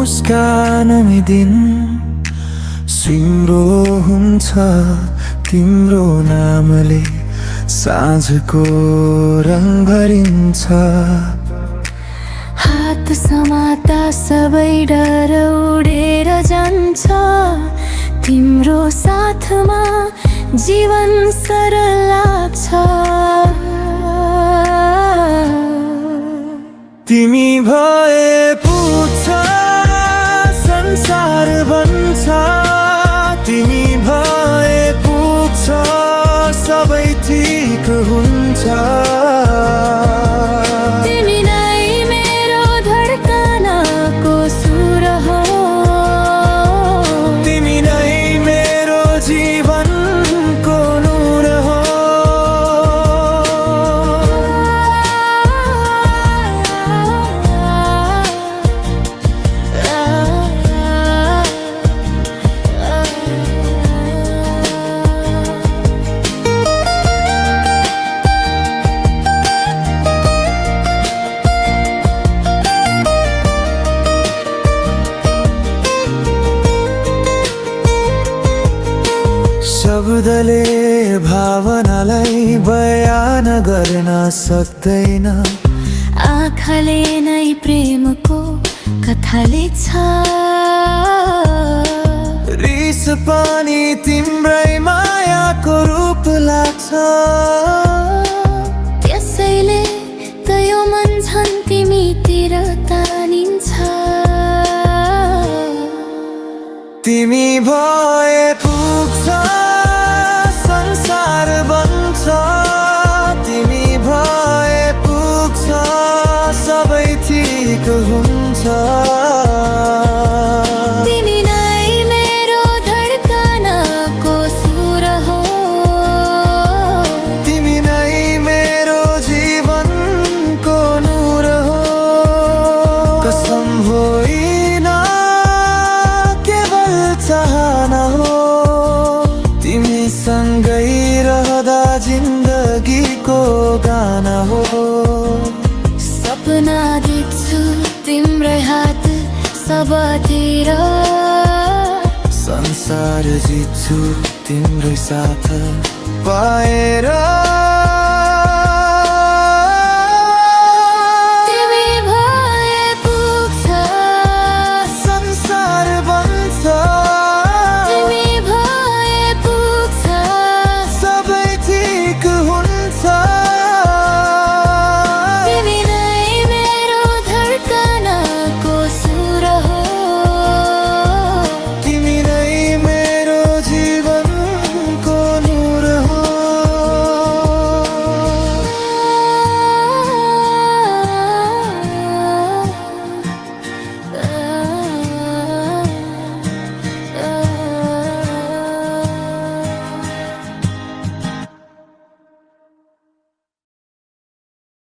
मुस्कानमै दिन सिम्रो हुन्छ तिम्रो नामले साँझको रङ भरिन्छ। हात समाता सबै डर उडेर जान्छ तिम्रो साथमा जीवन सरल लाग्छ। तिमी भए पुग्छ संसार भन्छ, तिमी भए पुग्छ सबै ठिक हुन्छ। तिमी नै मेरो धड्कनको सुर हो, तिमी नै मेरो जीवनको नूर हो। शब्दले भावनालाई बयान गर्न सक्दैन, आँखाले नै प्रेमको कथा लेख्छ। रिस पनि तिम्रै मायाको रूप लाग्छ, त्यसैले त यो मन झन् तिमीतिर तानिन्छ। तिमी भए पुग्छ संसार बन्छ, तिमी भए पुग्छ सबै ठिक हुन्छ। तिमी नै मेरो धड्कनको सुर हो, तिमी नै मेरो जीवनको नूर हो। कसम होइन केवल चाहना हो, तिमी सँगै रहदा जिन्दगीको गाना हो। सपना देख्छु तिम्रै हात सबतिर, संसार जित्छु तिम्रै साथ पाएर।